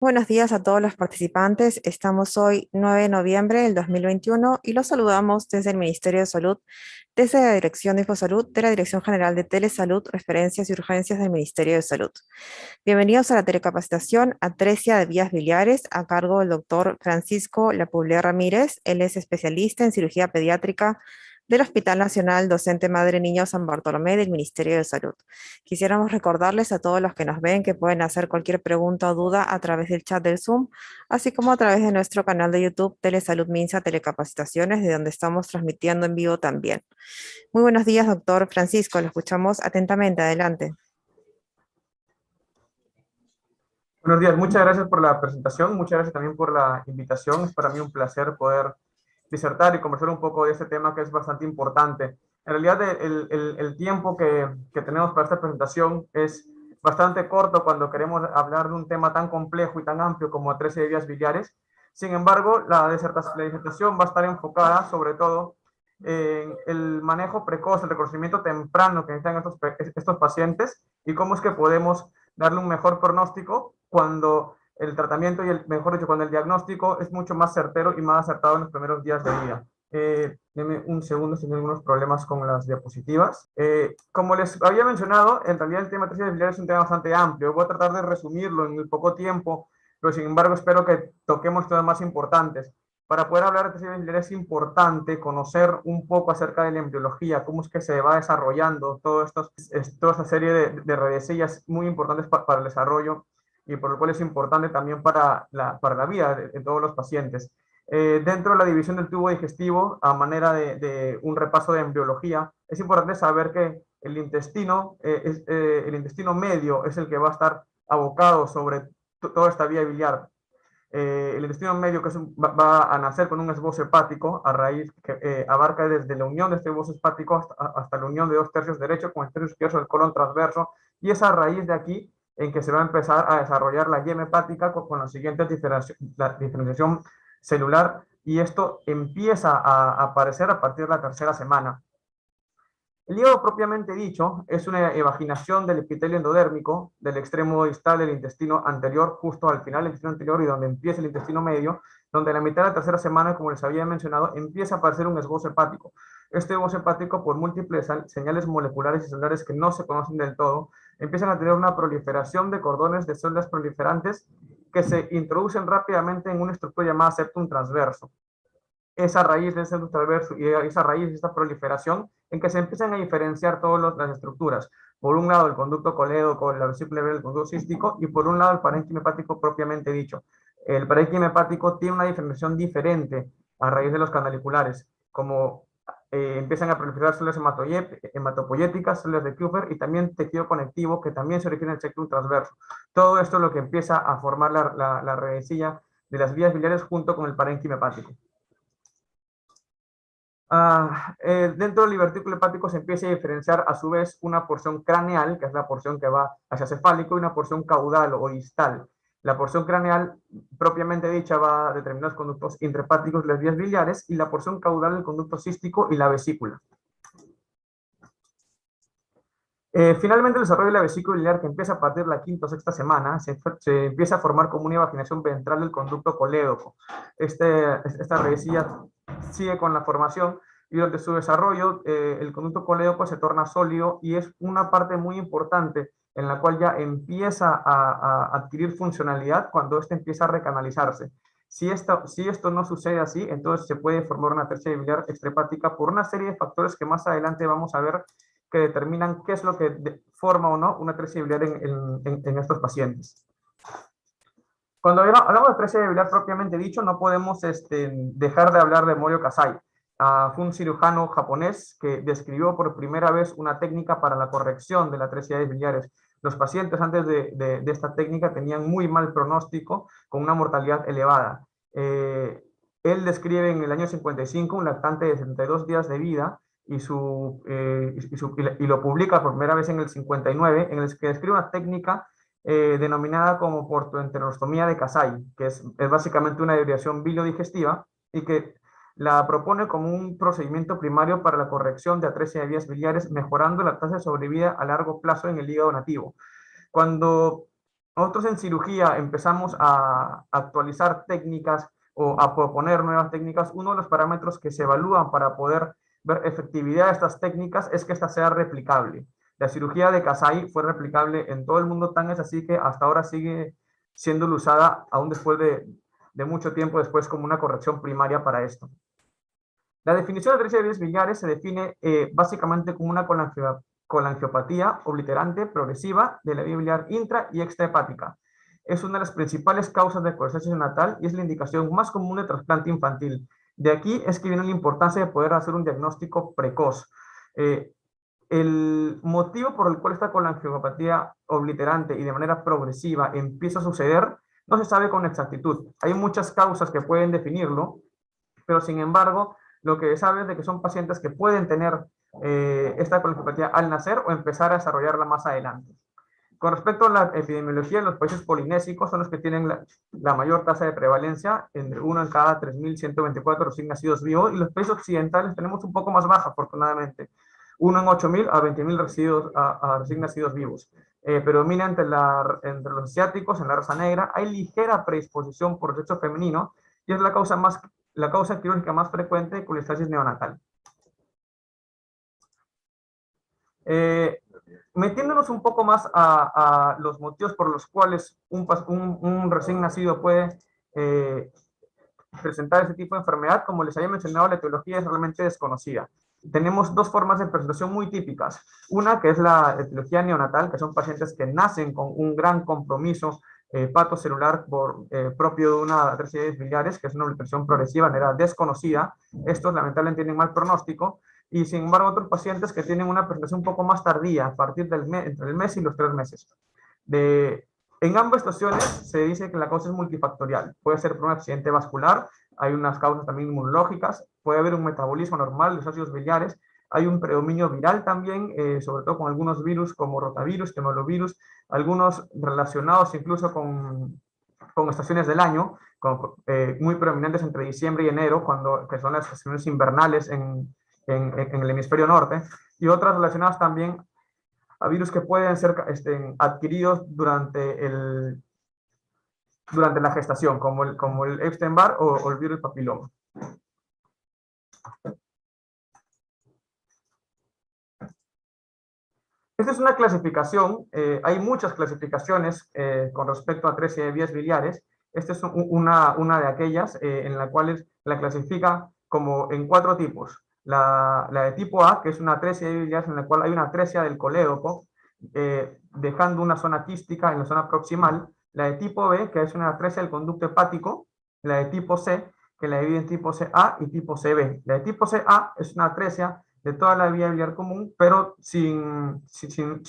Buenos días a todos los participantes. Estamos hoy 9 de noviembre del 2021 y los saludamos desde el Ministerio de Salud, desde la Dirección de Infosalud, de la Dirección General de Telesalud, Referencias y Urgencias del Ministerio de Salud. Bienvenidos a la telecapacitación Atresia de vías biliares a cargo del doctor Francisco Lapublé Ramírez. Él es especialista en cirugía pediátrica del Hospital Nacional Docente Madre Niño San Bartolomé del Ministerio de Salud. Quisiéramos recordarles a todos los que nos ven que pueden hacer cualquier pregunta o duda a través del chat del Zoom, así como a través de nuestro canal de YouTube Telesalud Minsa Telecapacitaciones, de donde estamos transmitiendo en vivo también. Muy buenos días, doctor Francisco. Lo escuchamos atentamente. Adelante. Buenos días, muchas gracias por la presentación, muchas gracias también por la invitación. Es para mí un placer poder disertar y conversar un poco de este tema que es bastante importante. En realidad, el tiempo que tenemos para esta presentación es bastante corto cuando queremos hablar de un tema tan complejo y tan amplio como atresia de vías biliares. Sin embargo, la disertación va a estar enfocada sobre todo en el manejo precoz, el reconocimiento temprano que necesitan estos pacientes y cómo es que podemos darle un mejor pronóstico cuando el tratamiento y mejor dicho, cuando el diagnóstico es mucho más certero y más acertado en los primeros días de vida. Denme un segundo si tengo algunos problemas con las diapositivas. Como les había mencionado, en realidad el tema de atresia biliar es un tema bastante amplio. Voy a tratar de resumirlo en el poco tiempo, pero sin embargo espero que toquemos temas más importantes. Para poder hablar de atresia biliar es importante conocer un poco acerca de la embriología, cómo es que se va desarrollando toda esta serie de redecillas muy importantes para el desarrollo y por lo cual es importante también para la vida de todos los pacientes. Dentro de la división del tubo digestivo, a manera de un repaso de embriología, es importante saber que el intestino medio es el que va a estar abocado sobre toda esta vía biliar. El intestino medio va a nacer con un esbozo hepático a raíz que abarca desde la unión de este esbozo hepático hasta la unión de 2/3 derecho con el tercio izquierdo del colon transverso, y es a raíz de aquí en que se va a empezar a desarrollar la yema hepática con la siguiente diferenciación celular, y esto empieza a aparecer a partir de la tercera semana. El hígado propiamente dicho es una evaginación del epitelio endodérmico del extremo distal del intestino anterior, justo al final del intestino anterior y donde empieza el intestino medio, donde a la mitad de la tercera semana, como les había mencionado, empieza a aparecer un esbozo hepático. Este esbozo hepático, por múltiples señales moleculares y celulares que no se conocen del todo, empiezan a tener una proliferación de cordones de células proliferantes que se introducen rápidamente en una estructura llamada septum transverso. Esa raíz de ese transverso y esa raíz de esta proliferación en que se empiezan a diferenciar todas las estructuras. Por un lado el conducto colédoco, la vesícula biliar, el conducto cístico, y por un lado el parénquima hepático propiamente dicho. El parénquima hepático tiene una diferenciación diferente a raíz de los canaliculares, como empiezan a proliferar células hematopoyéticas, células de Kupffer y también tejido conectivo que también se origina en el septum transverso. Todo esto es lo que empieza a formar la redecilla de las vías biliares junto con el parénquima hepático. Dentro del divertículo hepático se empieza a diferenciar a su vez una porción craneal, que es la porción que va hacia cefálico, y una porción caudal o distal. La porción craneal, propiamente dicha, va a determinar los conductos intrahepáticos, las vías biliares, y la porción caudal, el conducto cístico y la vesícula. Finalmente, el desarrollo de la vesícula biliar, que empieza a partir de la quinta o sexta semana, se empieza a formar como una evaginación ventral del conducto colédoco. Esta redecilla sigue con la formación y durante su desarrollo el conducto colédoco se torna sólido y es una parte muy importante en la cual ya empieza a adquirir funcionalidad cuando éste empieza a recanalizarse. Si esto no sucede así, entonces se puede formar una atresia biliar extrahepática por una serie de factores que más adelante vamos a ver que determinan qué es lo que forma o no una atresia biliar en estos pacientes. Cuando hablamos de atresia biliar propiamente dicho, no podemos dejar de hablar de Morio Kasai. Fue un cirujano japonés que describió por primera vez una técnica para la corrección de la atresia biliares. Los pacientes antes de esta técnica tenían muy mal pronóstico, con una mortalidad elevada. Él describe en el año 55 un lactante de 62 días de vida, y lo publica por primera vez en el 59, en el que describe una técnica denominada como portoenterostomía de Kasai, que es básicamente una desviación biliodigestiva y que la propone como un procedimiento primario para la corrección de atresia de vías biliares, mejorando la tasa de sobrevida a largo plazo en el hígado nativo. Cuando Nosotros en cirugía empezamos a actualizar técnicas o a proponer nuevas técnicas. Uno de los parámetros que se evalúan para poder ver efectividad de estas técnicas es que esta sea replicable. La cirugía de Kasai fue replicable en todo el mundo, tan es así que hasta ahora sigue siendo usada aún después de mucho tiempo después como una corrección primaria para esto. La definición de atresia de vías biliares se define básicamente como una colangiopatía obliterante progresiva de la vía biliar intra y extrahepática. Es una de las principales causas de colestasis neonatal y es la indicación más común de trasplante infantil. De aquí es que viene la importancia de poder hacer un diagnóstico precoz. El motivo por el cual esta colangiopatía obliterante y de manera progresiva empieza a suceder no se sabe con exactitud. Hay muchas causas que pueden definirlo, pero sin embargo, lo que se sabe es de que son pacientes que pueden tener esta colangiopatía al nacer o empezar a desarrollarla más adelante. Con respecto a la epidemiología, los países polinésicos son los que tienen la mayor tasa de prevalencia, entre 1 en cada 3.124 recién nacidos vivos, y los países occidentales tenemos un poco más baja, afortunadamente, 1 en 8.000 a 20.000 recién nacidos vivos. Predomina entre los asiáticos, en la raza negra, hay ligera predisposición por sexo femenino, y es la causa quirúrgica más frecuente de colestasis neonatal. Metiéndonos un poco más a los motivos por los cuales un recién nacido puede presentar ese tipo de enfermedad, como les había mencionado, la etiología es realmente desconocida. Tenemos dos formas de presentación muy típicas. Una que es la etiología neonatal, que son pacientes que nacen con un gran compromiso hepatocelular propio de una atresia de vías biliares, que es una obliteración progresiva de manera desconocida. Estos lamentablemente tienen mal pronóstico, y sin embargo otros pacientes que tienen una presentación un poco más tardía, a partir entre el mes y los 3 meses. En ambas situaciones se dice que la causa es multifactorial. Puede ser por un accidente vascular, hay unas causas también inmunológicas, puede haber un metabolismo normal de los ácidos biliares, hay un predominio viral también, sobre todo con algunos virus como rotavirus, temolovirus, algunos relacionados incluso con estaciones del año, muy prominentes entre diciembre y enero, que son las estaciones invernales en el hemisferio norte, y otras relacionadas también a virus que pueden ser adquiridos durante la gestación, como el Epstein-Barr o el virus del papiloma. Esta es una clasificación, hay muchas clasificaciones con respecto a atresia de vías biliares. Esta es una de aquellas en la cual la clasifica como en 4 tipos. La de tipo A, que es una atresia de vías biliares en la cual hay una atresia del colédoco, dejando una zona quística en la zona proximal. La de tipo B, que es una atresia del conducto hepático. La de tipo C, que la divide en tipo CA y tipo CB. La de tipo CA es una atresia de toda la vía biliar común, pero sin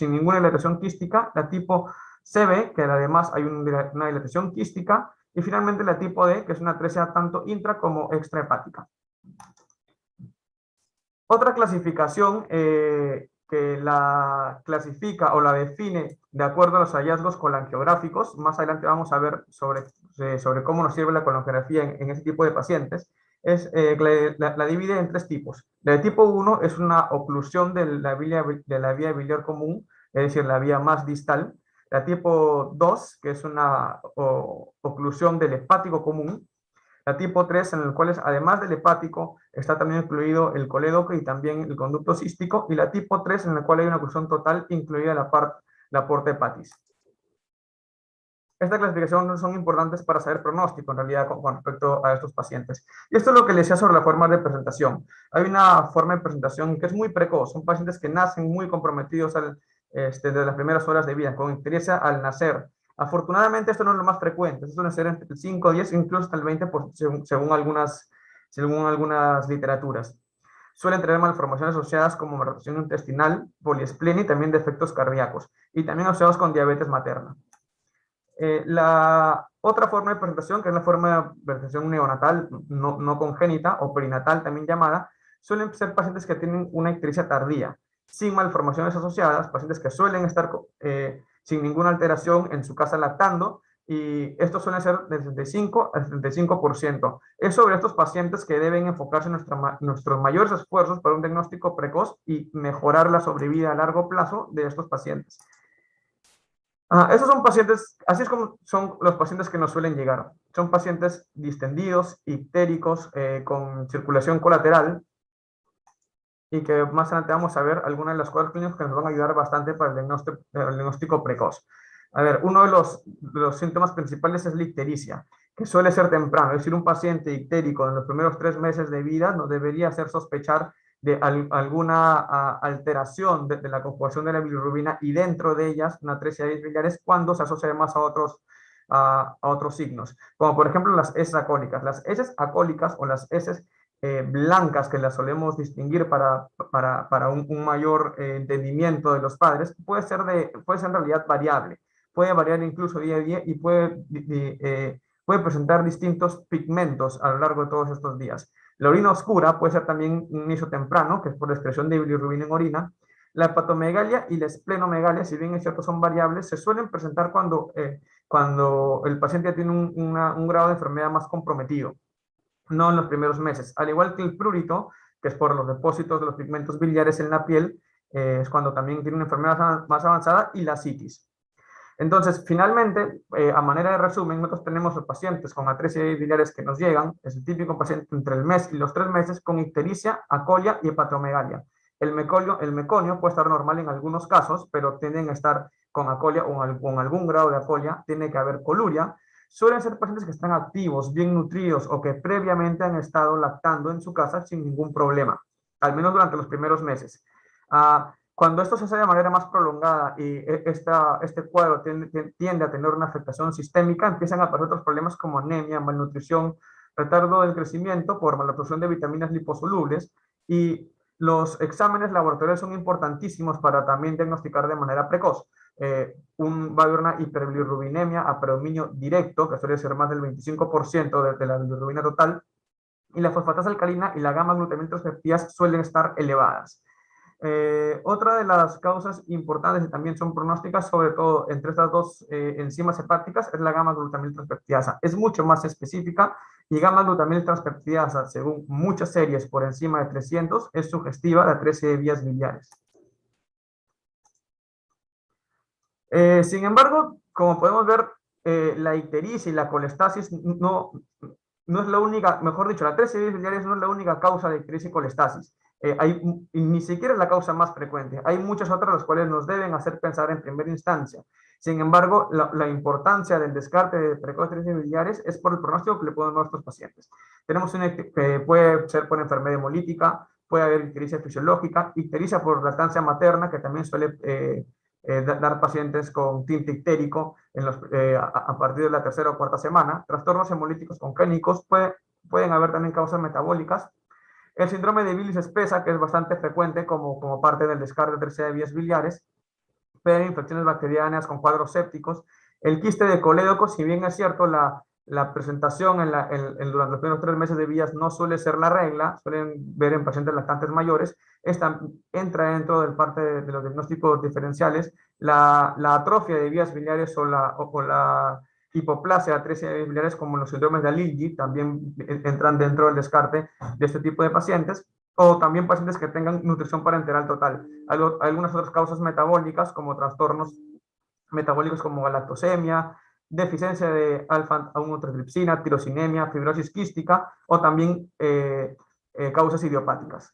ninguna dilatación quística. La tipo CB, que además hay una dilatación quística. Y finalmente la tipo D, que es una atresia tanto intra como extrahepática. Otra clasificación que la clasifica o la define de acuerdo a los hallazgos colangiográficos, más adelante vamos a ver sobre cómo nos sirve la colangiografía en ese tipo de pacientes, la divide en 3 tipos. La de tipo 1 es una oclusión de la vía biliar común, es decir, la vía más distal. La tipo 2, que es una oclusión del hepático común. La tipo 3, en el cual además del hepático está también incluido el colédoco y también el conducto cístico. Y la tipo 3, en el cual hay una oclusión total, incluida la porta hepatis. Esta clasificación son importantes para saber pronóstico, en realidad, con respecto a estos pacientes. Y esto es lo que les decía sobre la forma de presentación. Hay una forma de presentación que es muy precoz. Son pacientes que nacen muy comprometidos desde las primeras horas de vida, con ictericia al nacer. Afortunadamente, esto no es lo más frecuente. Esto suele ser entre el 5, 10, incluso hasta el 20%, según algunas literaturas. Suelen tener malformaciones asociadas como malformación intestinal, poliesplenia y también defectos cardíacos. Y también asociados con diabetes materna. La otra forma de presentación, que es la forma de presentación neonatal, no congénita o perinatal también llamada, suelen ser pacientes que tienen una ictericia tardía, sin malformaciones asociadas, pacientes que suelen estar sin ninguna alteración en su casa lactando, y esto suele ser del 65 al 75%. Es sobre estos pacientes que deben enfocarse nuestros mayores esfuerzos para un diagnóstico precoz y mejorar la sobrevida a largo plazo de estos pacientes. Esos son pacientes, así es como son los pacientes que nos suelen llegar. Son pacientes distendidos, ictéricos, con circulación colateral, y que más adelante vamos a ver algunas de las cuadros clínicos que nos van a ayudar bastante para el diagnóstico precoz. A ver, uno de los síntomas principales es la ictericia, que suele ser temprano, es decir, un paciente ictérico en los primeros 3 meses de vida nos debería hacer sospechar de alguna alteración de la conjugación de la bilirrubina y dentro de ellas una atresia de biliares cuando se asocia además a otros signos, como por ejemplo las heces acólicas. Las heces acólicas o las heces blancas que las solemos distinguir para un mayor entendimiento de los padres, puede ser en realidad variable. Puede variar incluso día a día y puede presentar distintos pigmentos a lo largo de todos estos días. La orina oscura puede ser también un inicio temprano, que es por excreción de bilirrubina en orina. La hepatomegalia y la esplenomegalia, si bien es cierto son variables, se suelen presentar cuando el paciente tiene un grado de enfermedad más comprometido, no en los primeros meses. Al igual que el prurito, que es por los depósitos de los pigmentos biliares en la piel, es cuando también tiene una enfermedad más avanzada, y la citis. Entonces, finalmente, a manera de resumen, nosotros tenemos los pacientes con atresia biliares que nos llegan, es el típico paciente entre el mes y los 3 meses con ictericia, acolia y hepatomegalia. El meconio puede estar normal en algunos casos, pero tienden a estar con acolia o con algún grado de acolia, tiene que haber coluria. Suelen ser pacientes que están activos, bien nutridos o que previamente han estado lactando en su casa sin ningún problema, al menos durante los primeros meses. Cuando esto se hace de manera más prolongada y este cuadro tiende a tener una afectación sistémica, empiezan a aparecer otros problemas como anemia, malnutrición, retardo del crecimiento por malabsorción de vitaminas liposolubles, y los exámenes laboratoriales son importantísimos para también diagnosticar de manera precoz. Va a haber una hiperbilirrubinemia a predominio directo, que suele ser más del 25% de la bilirrubina total, y la fosfatasa alcalina y la gamma glutamilotransferas suelen estar elevadas. Otra de las causas importantes y también son pronósticas, sobre todo entre estas dos enzimas hepáticas, es la gamma glutamiltransferasa. Es mucho más específica y gamma glutamiltransferasa, según muchas series por encima de 300, es sugestiva de atresia de vías biliares. Sin embargo, como podemos ver, la ictericia y la colestasis no es la única, mejor dicho, la atresia de vías biliares no es la única causa de ictericia y colestasis. Ni siquiera es la causa más frecuente. Hay muchas otras las cuales nos deben hacer pensar en primera instancia. Sin embargo, la importancia del descarte de precoz de ictericia biliares es por el pronóstico que le podemos dar a estos pacientes. Tenemos una que puede ser por enfermedad hemolítica, puede haber ictericia fisiológica, ictericia por lactancia materna, que también suele dar pacientes con tinte ictérico a partir de la tercera o cuarta semana. Trastornos hemolíticos congénicos, pueden haber también causas metabólicas. El síndrome de bilis espesa, que es bastante frecuente como parte del descarte de atresia de vías biliares. Puede haber infecciones bacterianas con cuadros sépticos. El quiste de colédoco, si bien es cierto, la presentación durante los primeros 3 meses de vías no suele ser la regla, suelen ver en pacientes lactantes mayores. Esta entra dentro del parte de los diagnósticos diferenciales. La atrofia de vías biliares o la hipoplasia de atresia de vías biliares, como los síndromes de Alilji, también entran dentro del descarte de este tipo de pacientes, o también pacientes que tengan nutrición parenteral total. Algunas otras causas metabólicas, como trastornos metabólicos como galactosemia, deficiencia de alfa-1-antitotripsina, tirosinemia, fibrosis quística, o también causas idiopáticas.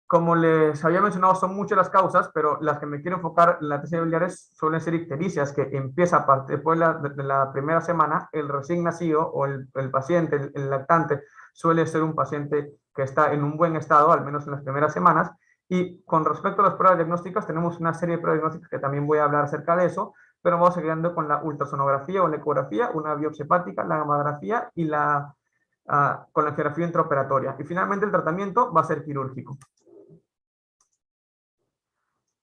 Como les había mencionado, son muchas las causas, pero las que me quiero enfocar en la atresia de biliares suelen ser ictericias, que empieza después de la primera semana. El recién nacido o el paciente, el lactante, suele ser un paciente que está en un buen estado, al menos en las primeras semanas. Y con respecto a las pruebas diagnósticas, tenemos una serie de pruebas diagnósticas que también voy a hablar acerca de eso, pero vamos a con la ultrasonografía o la ecografía, una biopsia hepática, la gamografía y con la ecografía intraoperatoria. Y finalmente el tratamiento va a ser quirúrgico.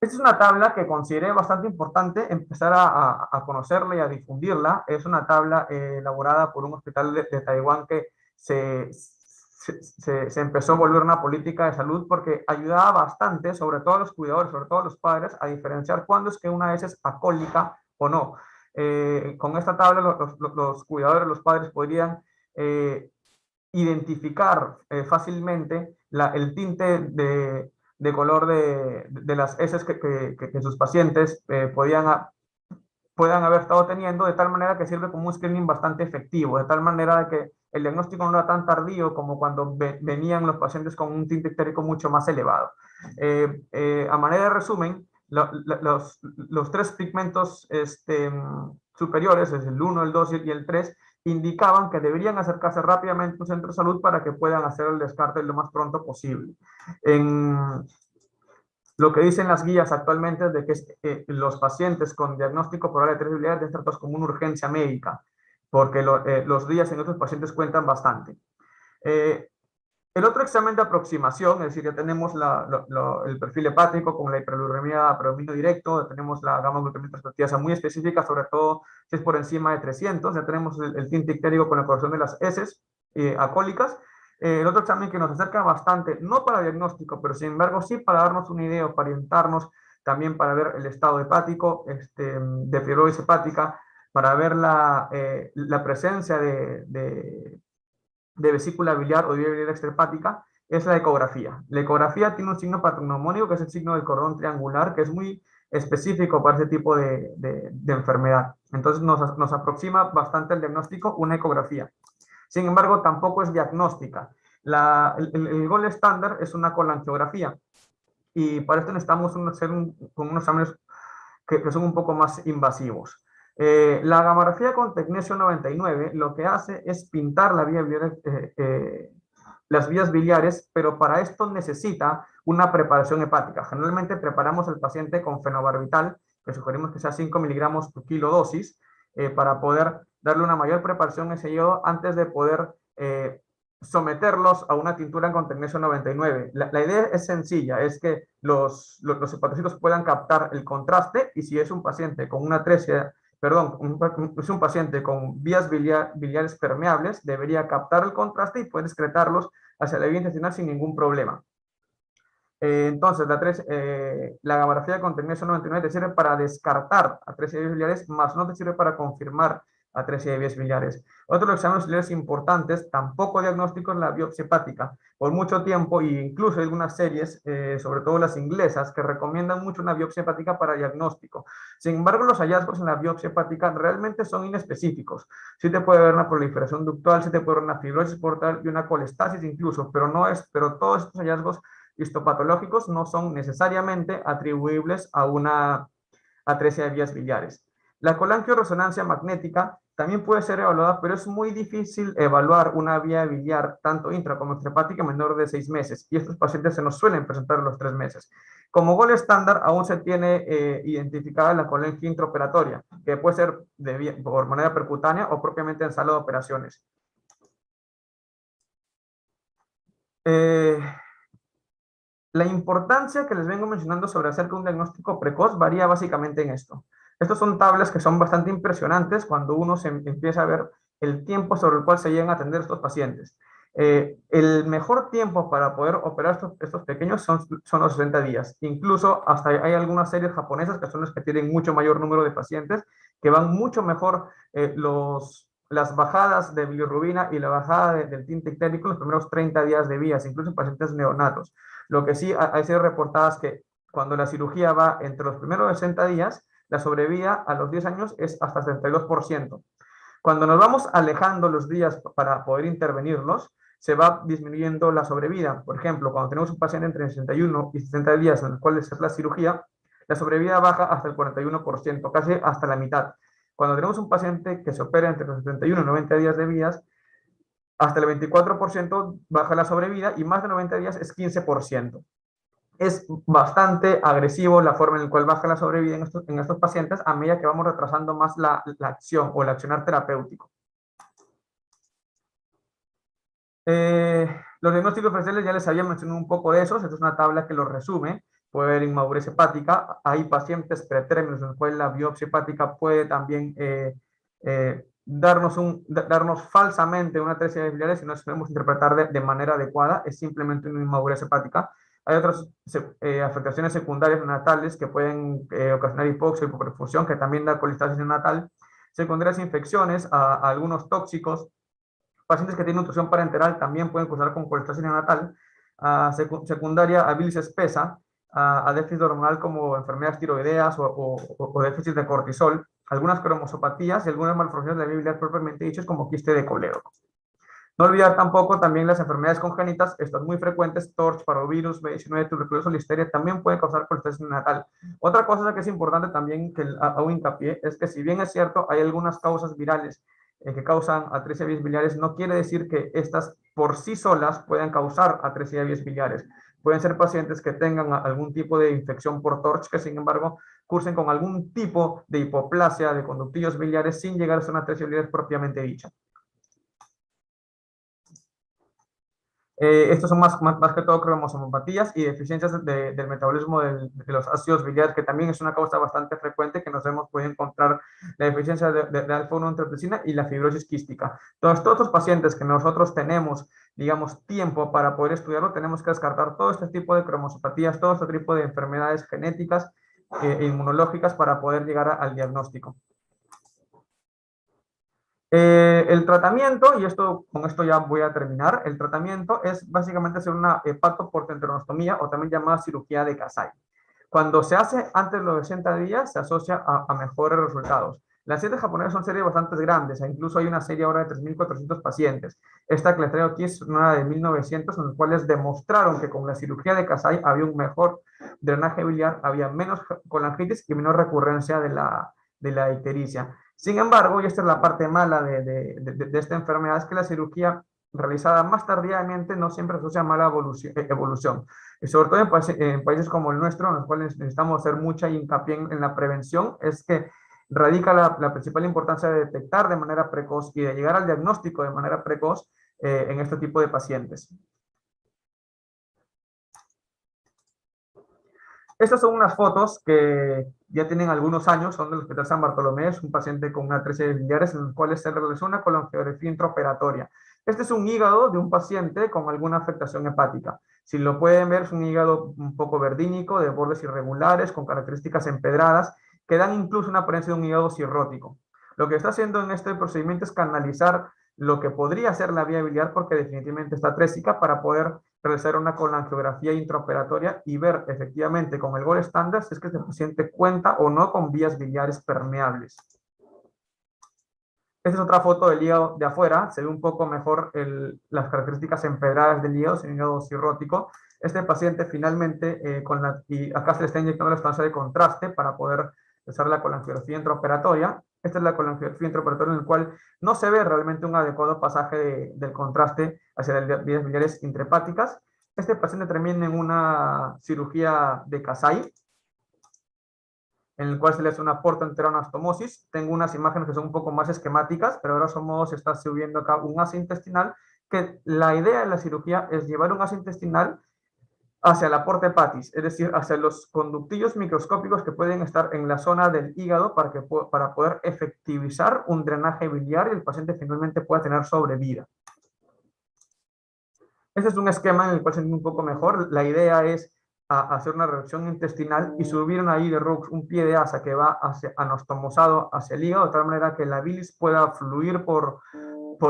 Esta es una tabla que consideré bastante importante empezar a conocerla y a difundirla. Es una tabla elaborada por un hospital de Taiwán que se empezó a volver una política de salud porque ayudaba bastante, sobre todo a los cuidadores, sobre todo a los padres, a diferenciar cuándo es que una vez es acólica o no. Con esta tabla los cuidadores, los padres podrían identificar fácilmente el tinte de color de las heces que sus pacientes puedan haber estado teniendo, de tal manera que sirve como un screening bastante efectivo, de tal manera que el diagnóstico no era tan tardío como cuando venían los pacientes con un tinte ictérico mucho más elevado. A manera de resumen, los tres pigmentos superiores, es el 1, el 2 y el 3, indicaban que deberían acercarse rápidamente a un centro de salud para que puedan hacer el descarte lo más pronto posible. Lo que dicen las guías actualmente es de que los pacientes con diagnóstico probable de tres biliares deben tratados como una urgencia médica, porque los días en otros pacientes cuentan bastante. El otro examen de aproximación, es decir, ya tenemos el perfil hepático con la hiperuremia a predominio directo, ya tenemos la gamma glutamina transferasa muy específica, sobre todo si es por encima de 300, ya tenemos el tinte ictérico con la corrección de las heces alcohólicas. El otro examen que nos acerca bastante, no para diagnóstico, pero sin embargo sí para darnos una idea o para orientarnos, también para ver el estado hepático, de fibrosis hepática, para ver la presencia de vesícula biliar o de vía biliar extrahepática, es la ecografía. La ecografía tiene un signo patognomónico que es el signo del cordón triangular, que es muy específico para ese tipo de enfermedad. Entonces nos aproxima bastante el diagnóstico una ecografía. Sin embargo, tampoco es diagnóstica. El gol estándar es una colangiografía y para esto necesitamos con unos exámenes que son un poco más invasivos. La gamografía con tecnesio 99 lo que hace es pintar la vía biliar, las vías biliares, pero para esto necesita una preparación hepática. Generalmente preparamos al paciente con fenobarbital, que sugerimos que sea 5 miligramos por kilo dosis, para poder darle una mayor preparación a ese yodo antes de poder someterlos a una tintura con tecnesio 99. La idea es sencilla, es que los hepatocitos puedan captar el contraste y si es un paciente con una atresia, perdón, es un paciente con vías biliares permeables, debería captar el contraste y poder excretarlos hacia la vía intestinal sin ningún problema. Entonces, la gamografía con tecnesio 99 te sirve para descartar atresia de vías biliares, más no te sirve para confirmar atresia de vías biliares. Otro de los exámenes biliares importantes, tampoco diagnósticos, la biopsia hepática. Por mucho tiempo, e incluso hay algunas series, sobre todo las inglesas, que recomiendan mucho una biopsia hepática para diagnóstico. Sin embargo, los hallazgos en la biopsia hepática realmente son inespecíficos. Sí te puede haber una proliferación ductal, sí te puede haber una fibrosis portal y una colestasis incluso, pero todos estos hallazgos histopatológicos no son necesariamente atribuibles a una atresia de vías biliares. La colangioresonancia magnética también puede ser evaluada, pero es muy difícil evaluar una vía biliar tanto intra como extrahepática menor de 6 meses, y estos pacientes se nos suelen presentar a los 3 meses. Como gol estándar, aún se tiene identificada la colangia intraoperatoria, que puede ser por manera percutánea o propiamente en sala de operaciones. La importancia que les vengo mencionando sobre hacer un diagnóstico precoz varía básicamente en esto. Estas son tablas que son bastante impresionantes cuando uno se empieza a ver el tiempo sobre el cual se llegan a atender estos pacientes. El mejor tiempo para poder operar estos pequeños son los 60 días. Incluso hasta hay algunas series japonesas que son las que tienen mucho mayor número de pacientes, que van mucho mejor las bajadas de bilirrubina y la bajada del tinte ictérico en los primeros 30 días de vida, incluso en pacientes neonatos. Lo que sí hay sido reportadas que cuando la cirugía va entre los primeros 60 días, la sobrevida a los 10 años es hasta 32%. Cuando nos vamos alejando los días para poder intervenirlos, se va disminuyendo la sobrevida. Por ejemplo, cuando tenemos un paciente entre 61 y 60 días en los cuales es la cirugía, la sobrevida baja hasta el 41%, casi hasta la mitad. Cuando tenemos un paciente que se opera entre los 71 y 90 días de vías, hasta el 24% baja la sobrevida y más de 90 días es 15%. Es bastante agresivo la forma en la cual baja la sobrevida en estos pacientes a medida que vamos retrasando más la acción o el accionar terapéutico. Los diagnósticos diferenciales ya les había mencionado un poco de esos. Esta es una tabla que los resume. Puede haber inmadurez hepática. Hay pacientes pretérminos en los cuales la biopsia hepática puede también darnos falsamente una atresia de biliares si no sabemos interpretar de manera adecuada. Es simplemente una inmadurez hepática. Hay otras afectaciones secundarias neonatales que pueden ocasionar hipoxia, hipoperfusión, que también da colestasis neonatal. Secundarias infecciones a algunos tóxicos. Pacientes que tienen nutrición parenteral también pueden cursar con colestasis neonatal. secundaria a bilis espesa, a déficit hormonal como enfermedades tiroideas o déficit de cortisol, algunas cromosopatías y algunas malformaciones de la vía biliar propiamente dichas como quiste de Cole. No olvidar tampoco también las enfermedades congénitas, estas muy frecuentes, TORCH, parvovirus, B19, tuberculosis, listeria, también pueden causar colestesis neonatal. Otra cosa que es importante también que hago hincapié es que si bien es cierto, hay algunas causas virales que causan atresia de vías biliares, no quiere decir que estas por sí solas puedan causar atresia de vías biliares. Pueden ser pacientes que tengan algún tipo de infección por TORCH, que sin embargo cursen con algún tipo de hipoplasia de conductillos biliares sin llegar a ser una atresia biliar propiamente dicha. Estos son más que todo cromosomopatías y deficiencias del metabolismo de los ácidos biliares, que también es una causa bastante frecuente que nos hemos podido encontrar la deficiencia de alfa-1-antiotripsina y la fibrosis quística. Entonces, todos los pacientes que nosotros tenemos, digamos, tiempo para poder estudiarlo, tenemos que descartar todo este tipo de cromosopatías, todo este tipo de enfermedades genéticas e inmunológicas para poder llegar al diagnóstico. El tratamiento, y con esto ya voy a terminar, el tratamiento es básicamente hacer una hepatoportoenteronostomía o también llamada cirugía de Kasai. Cuando se hace antes de los 60 días, se asocia a mejores resultados. Las series japonesas son series bastante grandes, incluso hay una serie ahora de 3.400 pacientes. Esta que les traigo aquí es una de 1900, en las cuales demostraron que con la cirugía de Kasai había un mejor drenaje biliar, había menos colangitis y menos recurrencia de la ictericia. Sin embargo, y esta es la parte mala de esta enfermedad, es que la cirugía realizada más tardíamente no siempre asocia a mala evolución. Y sobre todo en países como el nuestro, en los cuales necesitamos hacer mucha hincapié en la prevención, es que radica la principal importancia de detectar de manera precoz y de llegar al diagnóstico de manera precoz en este tipo de pacientes. Estas son unas fotos que ya tienen algunos años, son del Hospital San Bartolomé, es un paciente con una atresia de biliares en los cuales se realizó una colangiografía intraoperatoria. Este es un hígado de un paciente con alguna afectación hepática. Si lo pueden ver, es un hígado un poco verdínico, de bordes irregulares, con características empedradas, que dan incluso una apariencia de un hígado cirrótico. Lo que está haciendo en este procedimiento es canalizar lo que podría ser la vía biliar, porque definitivamente está atrésica, para poder realizar una colangiografía intraoperatoria y ver efectivamente con el gold estándar si es que este paciente cuenta o no con vías biliares permeables. Esta es otra foto del hígado de afuera, se ve un poco mejor las características empedradas del hígado, es un hígado cirrótico. Este paciente finalmente, y acá se le está inyectando la sustancia de contraste para poder hacer la colangiografía intraoperatoria. Esta es la colangiografía intraoperatoria en la cual no se ve realmente un adecuado pasaje del contraste hacia las vías biliares intrahepáticas. Este paciente termina en una cirugía de Kasai, en el cual se le hace una portoenteroanastomosis. Tengo unas imágenes que son un poco más esquemáticas, pero ahora modo se está subiendo acá un asa intestinal, que la idea de la cirugía es llevar un asa intestinal hacia la porta hepatis, es decir, hacia los conductillos microscópicos que pueden estar en la zona del hígado para poder efectivizar un drenaje biliar y el paciente finalmente pueda tener sobrevida. Este es un esquema en el cual se entiende un poco mejor. La idea es hacer una reducción intestinal y subir ahí de Rux un pie de asa que va anastomosado hacia el hígado, de tal manera que la bilis pueda fluir por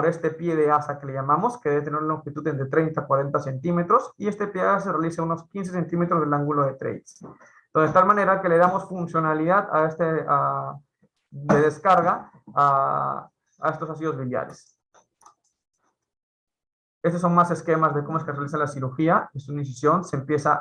este pie de asa que le llamamos, que debe tener una longitud entre 30 a 40 centímetros, y este pie de asa se realiza unos 15 centímetros del ángulo de Treitz. Entonces, de tal manera que le damos funcionalidad de descarga a estos ácidos biliares. Estos son más esquemas de cómo es que se realiza la cirugía. Es una incisión, se empieza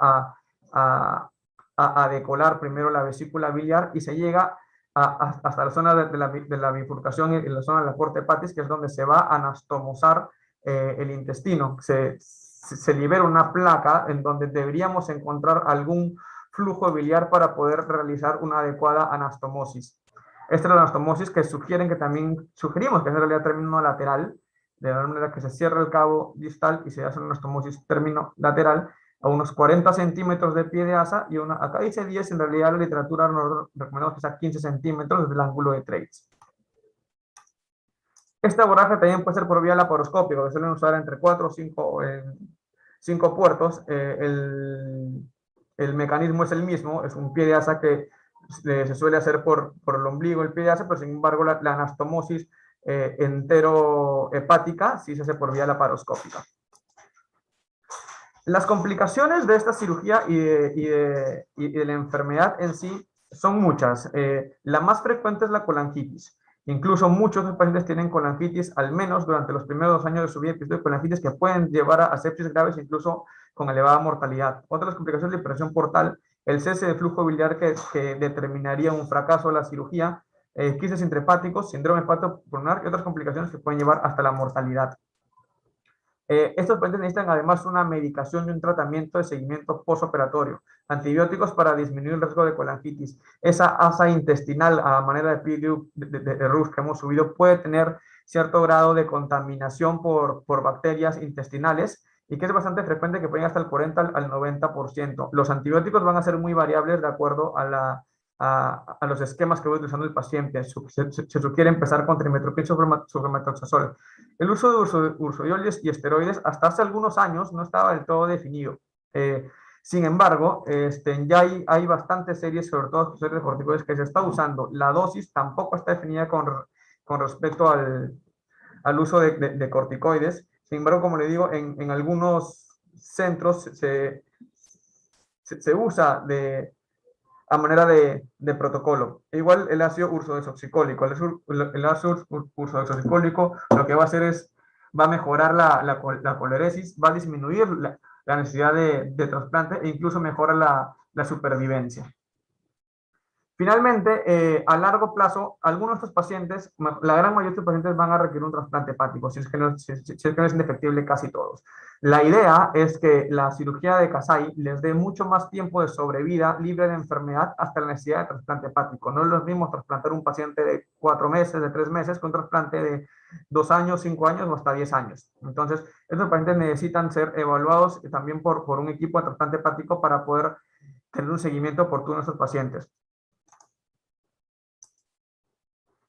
a decolar primero la vesícula biliar y se llega hasta la zona de la bifurcación y la zona de la porta hepatis, que es donde se va a anastomosar el intestino. Se libera una placa en donde deberíamos encontrar algún flujo biliar para poder realizar una adecuada anastomosis. Esta es la anastomosis que sugirimos que en realidad término lateral, de la manera que se cierra el cabo distal y se hace una anastomosis término lateral a unos 40 centímetros de pie de asa, y acá dice 10, en realidad la literatura nos recomendamos que sea 15 centímetros desde el ángulo de Treitz. Este abordaje también puede ser por vía laparoscópica, que suelen usar entre 4 o 5 puertos. El mecanismo es el mismo, es un pie de asa que se suele hacer por el ombligo, el pie de asa, pero sin embargo la anastomosis enterohepática sí se hace por vía laparoscópica. Las complicaciones de esta cirugía y de la enfermedad en sí son muchas. La más frecuente es la colangitis. Incluso muchos de los pacientes tienen colangitis, al menos durante los primeros 2 años de su vida, episodios de colangitis que pueden llevar a sepsis graves, incluso con elevada mortalidad. Otras complicaciones de la hipertensión portal, el cese de flujo biliar que determinaría un fracaso de la cirugía, quistes intrahepáticos, síndrome hepatopulmonar y otras complicaciones que pueden llevar hasta la mortalidad. Estos pacientes necesitan además una medicación y un tratamiento de seguimiento postoperatorio, antibióticos para disminuir el riesgo de colangitis. Esa asa intestinal a manera de PIDU de RUS que hemos subido puede tener cierto grado de contaminación por bacterias intestinales y que es bastante frecuente, que pueden hasta el 40 al 90%. Los antibióticos van a ser muy variables de acuerdo a los esquemas que va utilizando el paciente. Se sugiere empezar con trimestoprim sobre metoxazol. El uso de ursodioles y esteroides hasta hace algunos años no estaba del todo definido. Sin embargo, ya hay bastantes series, sobre todo series de corticoides, que se está usando. La dosis tampoco está definida con respecto al uso de corticoides. Sin embargo, como le digo, en algunos centros se usa a manera de protocolo. Igual el ácido ursodesoxicólico. El ácido ursodesoxicólico lo que va a hacer es, va a mejorar la coleresis, va a disminuir la necesidad de trasplante e incluso mejora la supervivencia. Finalmente, a largo plazo, algunos de estos pacientes, la gran mayoría de estos pacientes van a requerir un trasplante hepático, si es que no es indefectible casi todos. La idea es que la cirugía de Kasai les dé mucho más tiempo de sobrevida libre de enfermedad hasta la necesidad de trasplante hepático. No es lo mismo trasplantar un paciente de 4 meses, de 3 meses, con un trasplante de 2 años, 5 años o hasta 10 años. Entonces, estos pacientes necesitan ser evaluados también por un equipo de trasplante hepático para poder tener un seguimiento oportuno a estos pacientes.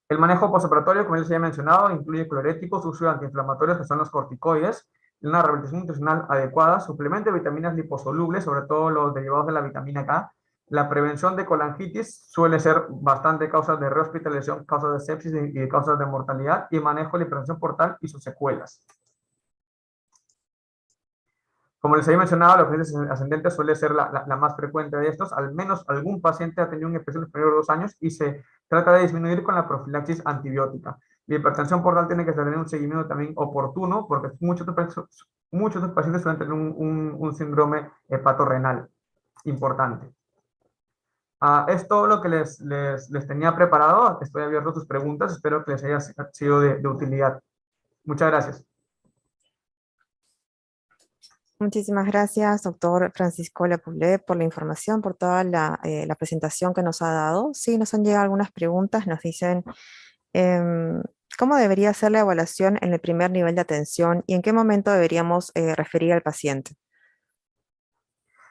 El manejo postoperatorio, como ya se había mencionado, incluye cloréticos, uso de antiinflamatorios, que son los corticoides, una rehabilitación nutricional adecuada, suplemento de vitaminas liposolubles, sobre todo los derivados de la vitamina K. La prevención de colangitis suele ser bastante causas de rehospitalización, causas de sepsis y causas de mortalidad, y manejo de la hipertensión portal y sus secuelas. Como les había mencionado, la obesidad ascendente suele ser la más frecuente de estos. Al menos algún paciente ha tenido un episodio en los primeros 2 años y se trata de disminuir con la profilaxis antibiótica. La hipertensión portal tiene que tener un seguimiento también oportuno porque muchos de los pacientes suelen tener un síndrome hepatorrenal importante. Es todo lo que les tenía preparado. Estoy abierto a sus preguntas. Espero que les haya sido de utilidad. Muchas gracias. Muchísimas gracias, doctor Francisco Lepoulet, por la información, por toda la presentación que nos ha dado. Sí, nos han llegado algunas preguntas, nos dicen, em, ¿cómo debería ser la evaluación en el primer nivel de atención y en qué momento deberíamos referir al paciente?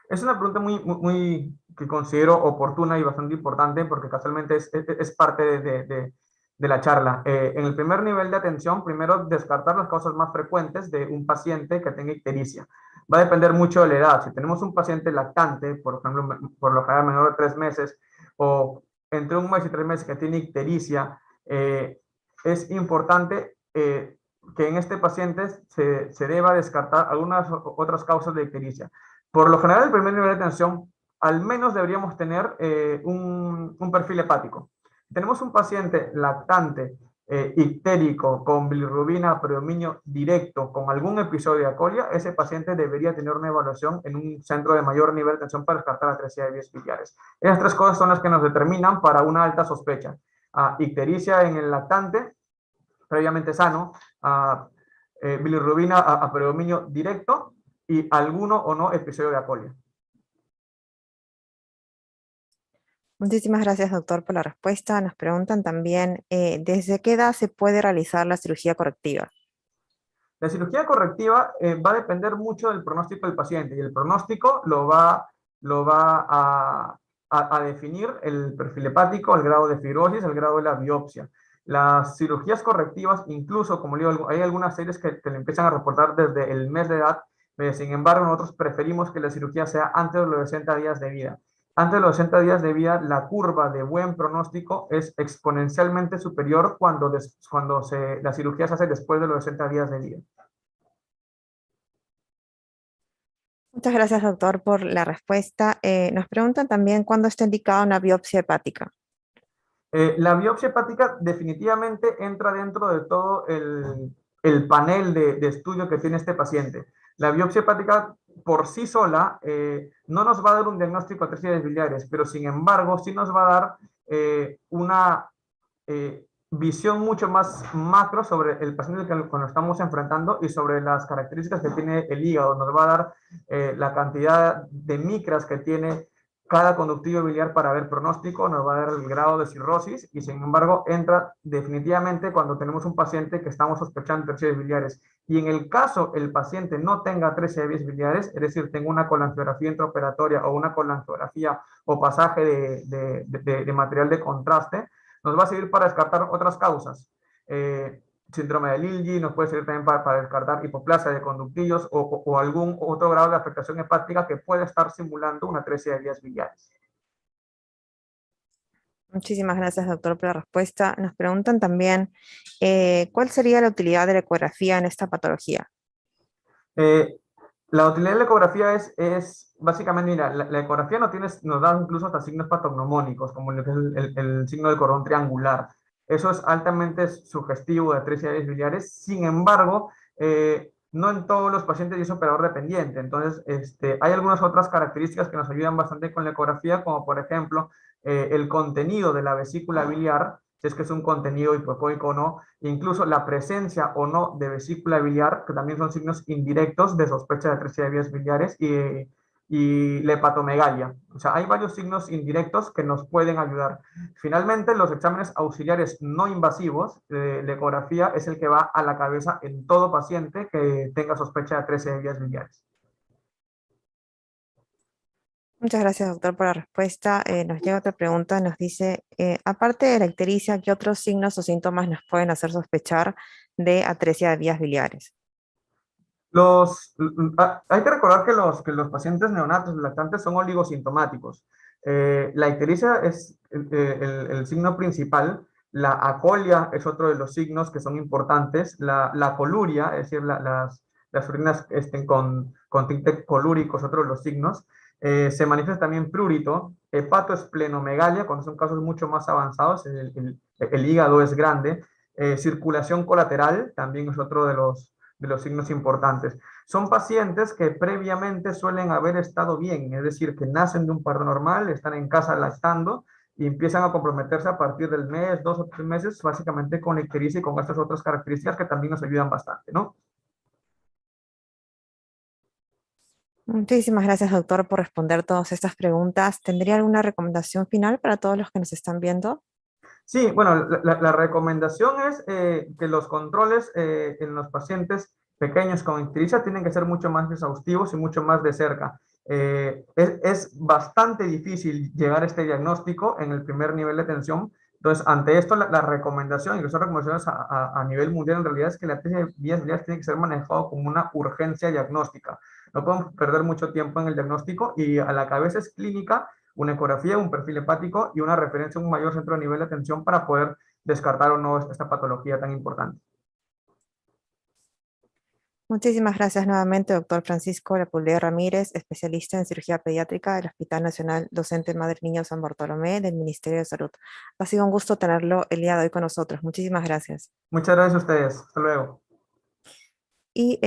Es una pregunta muy que considero oportuna y bastante importante porque casualmente es parte de la charla. En el primer nivel de atención, primero descartar las causas más frecuentes de un paciente que tenga ictericia. Va a depender mucho de la edad. Si tenemos un paciente lactante, por ejemplo, por lo general menor de 3 meses, o entre 1 mes y 3 meses que tiene ictericia, es importante que en este paciente se deba descartar algunas otras causas de ictericia. Por lo general, el primer nivel de atención, al menos deberíamos tener un perfil hepático. Tenemos un paciente lactante, ictérico, con bilirrubina, predominio directo, con algún episodio de acolia, ese paciente debería tener una evaluación en un centro de mayor nivel de atención para descartar la atresia de vías biliares. Esas 3 cosas son las que nos determinan para una alta sospecha. Ictericia en el lactante, previamente sano, bilirrubina a predominio directo, y alguno o no episodio de acolia. Muchísimas gracias, doctor, por la respuesta. Nos preguntan también, ¿desde qué edad se puede realizar la cirugía correctiva? La cirugía correctiva va a depender mucho del pronóstico del paciente y el pronóstico lo va a definir el perfil hepático, el grado de fibrosis, el grado de la biopsia. Las cirugías correctivas, incluso, como digo, hay algunas series que le empiezan a reportar desde el mes de edad. Sin embargo, nosotros preferimos que la cirugía sea antes de los 60 días de vida. Antes de los 60 días de vida, la curva de buen pronóstico es exponencialmente superior cuando la cirugía se hace después de los 60 días de vida. Muchas gracias, doctor, por la respuesta. Nos preguntan también cuándo está indicada una biopsia hepática. La biopsia hepática definitivamente entra dentro de todo el panel de estudio que tiene este paciente. La biopsia hepática por sí sola no nos va a dar un diagnóstico de atresia biliares, pero sin embargo sí nos va a dar una visión mucho más macro sobre el paciente con el que nos estamos enfrentando y sobre las características que tiene el hígado. Nos va a dar la cantidad de micras que tiene cada conductivo biliar para ver pronóstico, nos va a dar el grado de cirrosis y sin embargo entra definitivamente cuando tenemos un paciente que estamos sospechando de atresia biliares. Y en el caso el paciente no tenga atresia de vías biliares, es decir, tenga una colangiografía intraoperatoria o una colangiografía o pasaje de material de contraste, nos va a servir para descartar otras causas. Síndrome de Lilji, nos puede servir también para descartar hipoplasia de conductillos o algún otro grado de afectación hepática que puede estar simulando una atresia de vías biliares. Muchísimas gracias, doctor, por la respuesta. Nos preguntan también cuál sería la utilidad de la ecografía en esta patología. Eh, la utilidad de la ecografía es básicamente, mira, la ecografía nos da incluso hasta signos patognomónicos, como lo que es el signo del cordón triangular. Eso es altamente sugestivo de atresia de vías biliares. Sin embargo, no en todos los pacientes es operador dependiente. Entonces, hay algunas otras características que nos ayudan bastante con la ecografía, como por ejemplo, el contenido de la vesícula biliar, si es que es un contenido hipocóico o no, incluso la presencia o no de vesícula biliar, que también son signos indirectos de sospecha de atresia de vías biliares, y la hepatomegalia. O sea, hay varios signos indirectos que nos pueden ayudar. Finalmente, los exámenes auxiliares no invasivos, la ecografía, es el que va a la cabeza en todo paciente que tenga sospecha de atresia de vías biliares. Muchas gracias, doctor, por la respuesta. Nos llega otra pregunta, nos dice, aparte de la ictericia, ¿qué otros signos o síntomas nos pueden hacer sospechar de atresia de vías biliares? Hay que recordar que los pacientes neonatos lactantes son oligosintomáticos. La ictericia es el signo principal, la acolia es otro de los signos que son importantes, la coluria, es decir, las orinas con tinte colúrico es otro de los signos. Se manifiesta también prurito, hepatoesplenomegalia, cuando son casos mucho más avanzados, el hígado es grande, circulación colateral también es otro de los signos importantes. Son pacientes que previamente suelen haber estado bien, es decir, que nacen de un parto normal, están en casa lactando y empiezan a comprometerse a partir del mes, 2 o 3 meses, básicamente con ictericia y con estas otras características que también nos ayudan bastante, ¿no? Muchísimas gracias, doctor, por responder todas estas preguntas. ¿Tendría alguna recomendación final para todos los que nos están viendo? Sí, bueno, la recomendación es que los controles en los pacientes pequeños con ictericia tienen que ser mucho más exhaustivos y mucho más de cerca. Es bastante difícil llegar a este diagnóstico en el primer nivel de tensión. Entonces, ante esto, la recomendación, y son recomendaciones a nivel mundial en realidad, es que la atresia de vías biliares tiene que ser manejado como una urgencia diagnóstica. No podemos perder mucho tiempo en el diagnóstico y a la cabeza es clínica una ecografía, un perfil hepático y una referencia a un mayor centro de nivel de atención para poder descartar o no esta patología tan importante. Muchísimas gracias nuevamente, doctor Francisco Lepulé Ramírez, especialista en cirugía pediátrica del Hospital Nacional Docente Madre Niño San Bartolomé del Ministerio de Salud. Ha sido un gusto tenerlo el día de hoy con nosotros. Muchísimas gracias. Muchas gracias a ustedes. Hasta luego. Y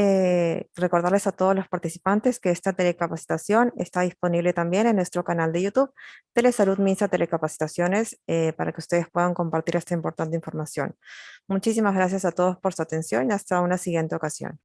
recordarles a todos los participantes que esta telecapacitación está disponible también en nuestro canal de YouTube, Telesalud Minsa Telecapacitaciones, para que ustedes puedan compartir esta importante información. Muchísimas gracias a todos por su atención y hasta una siguiente ocasión.